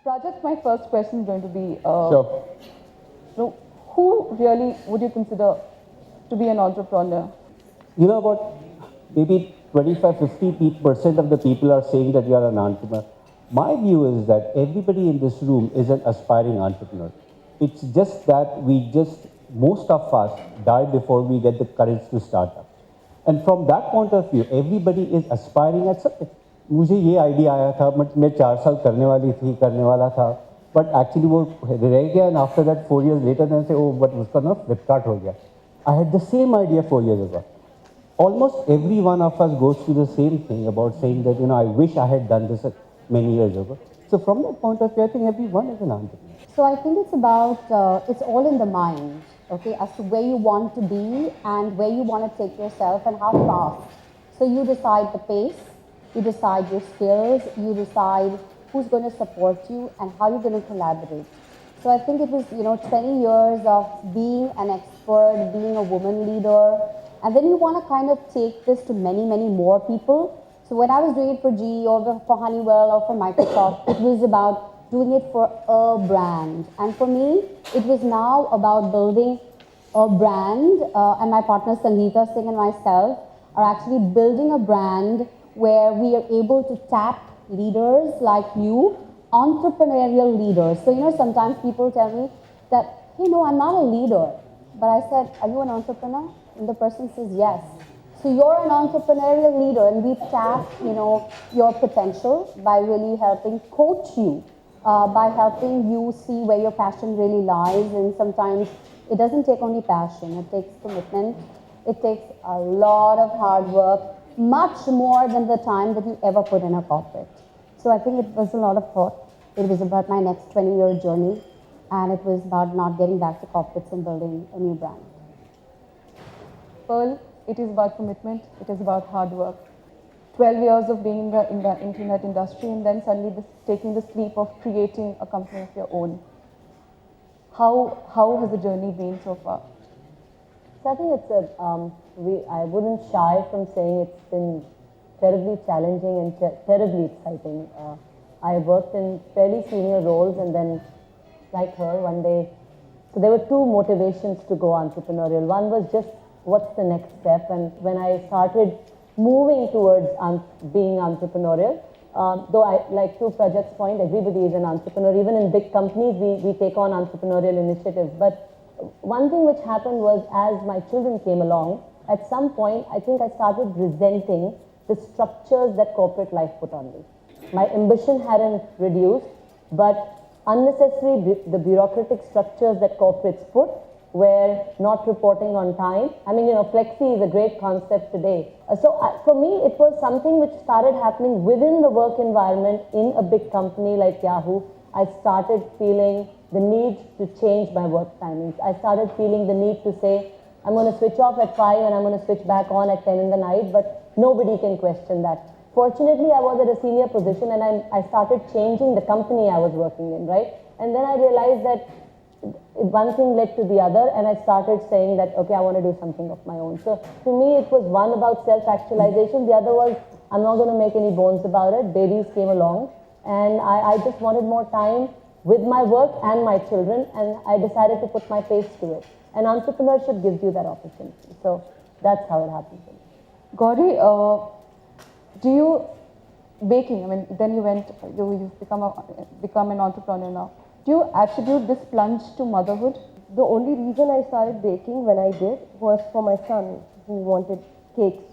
Rajat, my first question is going to be, Sure. so who really would you consider to be an entrepreneur? You know, about maybe 25-50% of the people are saying that you are an entrepreneur. My view is that everybody in this room is an aspiring entrepreneur. It's just that most of us die before we get the courage to start up. And from that point of view, everybody is aspiring at something. मुझे ये idea आया था but मैं 4 साल करने वाला था but actually वो रह गया and after that 4 years later then say oh but उसका ना फ्लिपकार्ट हो गया. I had the same idea 4 years ago. Almost every one of us goes through the same thing about saying that, I wish I had done this many years ago. So from that point of view, I think everyone is an entrepreneur. So I think it's about, it's all in the mind, okay, as to where you want to be and where you want to take yourself and how fast. So you decide the pace, you decide your skills, you decide who's going to support you and how you're going to collaborate. So I think it was, 20 years of being an expert, being a woman leader, and then you want to kind of take this to many, many more people. So when I was doing it for GE or for Honeywell or for Microsoft, it was about doing it for a brand. And for me, it was now about building a brand, and my partner Sangeeta Singh and myself are actually building a brand where we are able to tap leaders like you, entrepreneurial leaders. So, sometimes people tell me that, hey, no, I'm not a leader. But I said, are you an entrepreneur? And the person says, yes. So you're an entrepreneurial leader, and we tap, your potential by really helping coach you, by helping you see where your passion really lies. And sometimes it doesn't take only passion; it takes commitment. It takes a lot of hard work, much more than the time that you ever put in a corporate. So I think it was a lot of thought. It was about my next 20-year journey, and it was about not getting back to corporates and building a new brand. Pearl, it is about commitment, it is about hard work. 12 years of being in the internet industry and then suddenly taking this leap of creating a company of your own. How has the journey been so far? So I think I wouldn't shy from saying it's been terribly challenging and terribly exciting. I worked in fairly senior roles and then, like her, one day, so there were two motivations to go entrepreneurial. One was just what's the next step, and when I started moving towards being entrepreneurial, though like to Prajak's point, everybody is an entrepreneur. Even in big companies, we take on entrepreneurial initiatives. But one thing which happened was as my children came along, at some point, I think I started resenting the structures that corporate life put on me. My ambition hadn't reduced, but unnecessary the bureaucratic structures that corporates put were not reporting on time. I mean, flexi is a great concept today. For me, it was something which started happening within the work environment in a big company like Yahoo. I started feeling the need to change my work timings. I started feeling the need to say, I'm going to switch off at 5 and I'm going to switch back on at 10 in the night, but nobody can question that. Fortunately, I was at a senior position and I started changing the company I was working in, right? And then I realized that one thing led to the other, and I started saying that, okay, I want to do something of my own. So to me, it was one about self-actualization. The other was, I'm not going to make any bones about it. Babies came along, and I just wanted more time with my work and my children, and I decided to put my face to it. And entrepreneurship gives you that opportunity. So that's how it happened for me. Gauri, baking, I mean, then you've become an entrepreneur now. Do you attribute this plunge to motherhood? The only reason I started baking when I did was for my son, who wanted cakes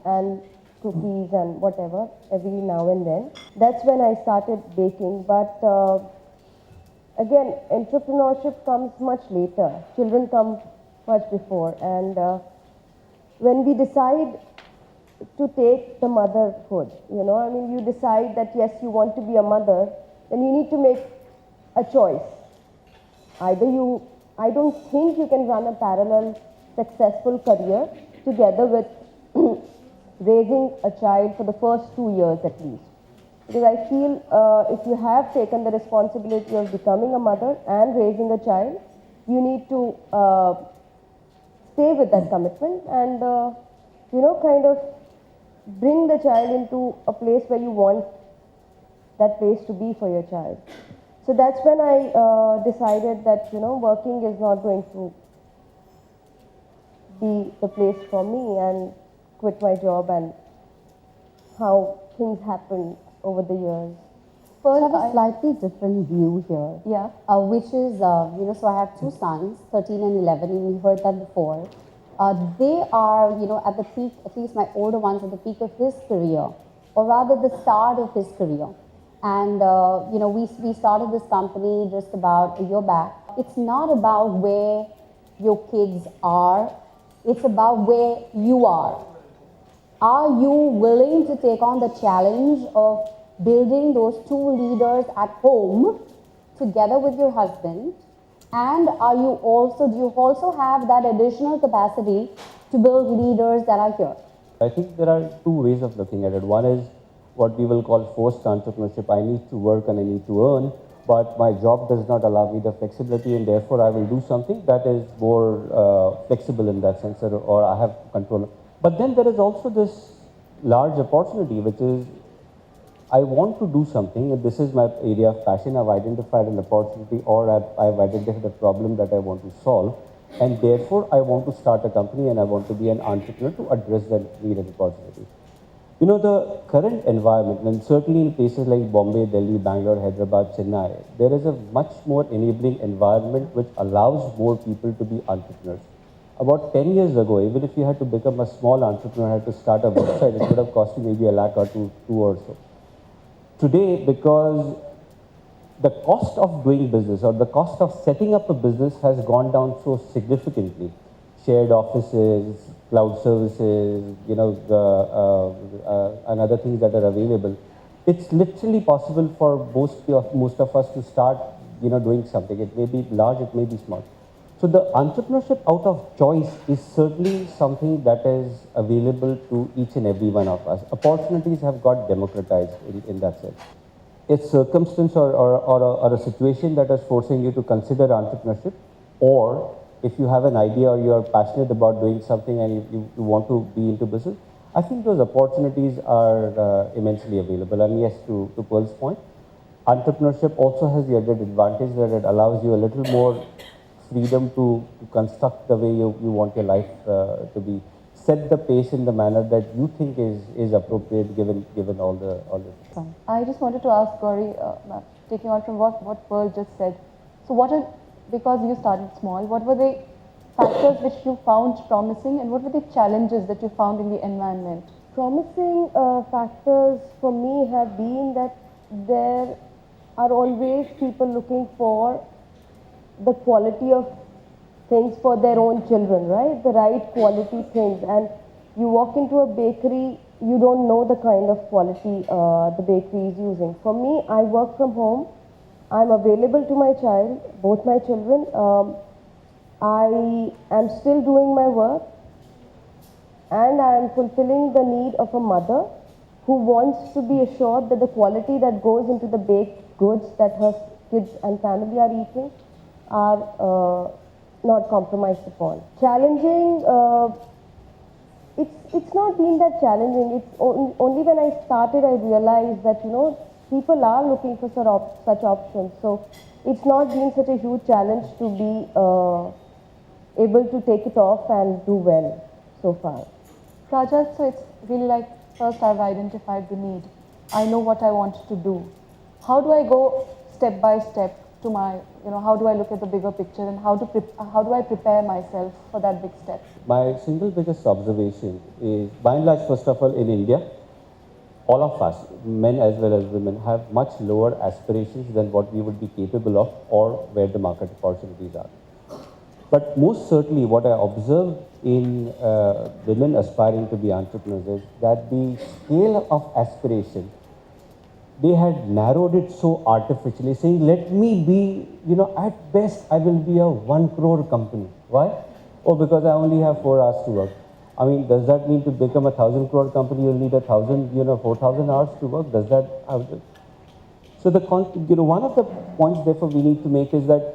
and cookies and whatever every now and then. That's when I started baking. But again, entrepreneurship comes much later. Children come much before. And when we decide to take the motherhood, you decide that yes, you want to be a mother, then you need to make a choice. Either I don't think you can run a parallel successful career together with raising a child for the first 2 years at least. Because I feel if you have taken the responsibility of becoming a mother and raising a child, you need to stay with that commitment and, kind of bring the child into a place where you want that place to be for your child. So that's when I decided that, you know, working is not going to be the place for me, and quit my job, and how things happened over the years. So I have a slightly different view here. Yeah. Which is, so I have two sons, 13 and 11, and you heard that before. They are, at the peak, at least my older one's at the peak of his career, or rather the start of his career. And, we started this company just about a year back. It's not about where your kids are, it's about where you are. Are you willing to take on the challenge of building those two leaders at home together with your husband? And do you also have that additional capacity to build leaders that are here? I think there are two ways of looking at it. One is what we will call forced entrepreneurship. I need to work and I need to earn, but my job does not allow me the flexibility, and therefore I will do something that is more flexible in that sense, or I have control. But then there is also this large opportunity, which is I want to do something, and this is my area of passion. I've identified an opportunity, or I've identified a problem that I want to solve, and therefore I want to start a company and I want to be an entrepreneur to address that need and opportunity. You know, the current environment, and certainly in places like Bombay, Delhi, Bangalore, Hyderabad, Chennai, there is a much more enabling environment which allows more people to be entrepreneurs. About 10 years ago, even if you had to become a small entrepreneur, had to start a website, it would have cost you maybe a lakh or two or so. Today, because the cost of doing business or the cost of setting up a business has gone down so significantly, shared offices, cloud services, and other things that are available, it's literally possible for most of us to start, doing something. It may be large, it may be small. So the entrepreneurship out of choice is certainly something that is available to each and every one of us. Opportunities have got democratized in that sense. A circumstance or a situation that is forcing you to consider entrepreneurship, or if you have an idea or you are passionate about doing something and you want to be into business, I think those opportunities are immensely available. And yes, to Pearl's point, entrepreneurship also has the added advantage that it allows you a little more freedom to construct the way you want your life to be. Set the pace in the manner that you think is appropriate given all the. I just wanted to ask Gauri, taking on from what Pearl just said. So because you started small, what were the factors which you found promising, and what were the challenges that you found in the environment? Promising factors for me have been that there are always people looking for the quality of things for their own children, right? The right quality things. And you walk into a bakery, you don't know the kind of quality the bakery is using. For me, I work from home. I'm available to my child, both my children. I am still doing my work, and I am fulfilling the need of a mother who wants to be assured that the quality that goes into the baked goods that her kids and family are eating are not compromised upon. Challenging, it's not been that challenging. It's only when I started I realized that, people are looking for such options. So it's not been such a huge challenge to be able to take it off and do well so far. Rajat, so it's really like, first I've identified the need. I know what I want to do. How do I go step by step to my, how do I look at the bigger picture, and how do I prepare myself for that big step? My single biggest observation is, by and large, first of all, in India, all of us, men as well as women, have much lower aspirations than what we would be capable of or where the market opportunities are. But most certainly what I observed in women aspiring to be entrepreneurs is that the scale of aspiration, they had narrowed it so artificially, saying, let me be, at best I will be a 1 crore company. Why? Oh, because I only have 4 hours to work. I mean, does that mean to become a 1,000 crore company, you'll need 4,000 hours to work? Does that have to? So one of the points therefore we need to make is that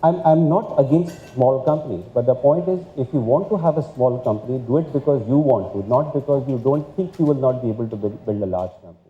I'm not against small companies, but the point is, if you want to have a small company, do it because you want to, not because you don't think you will not be able to build a large company.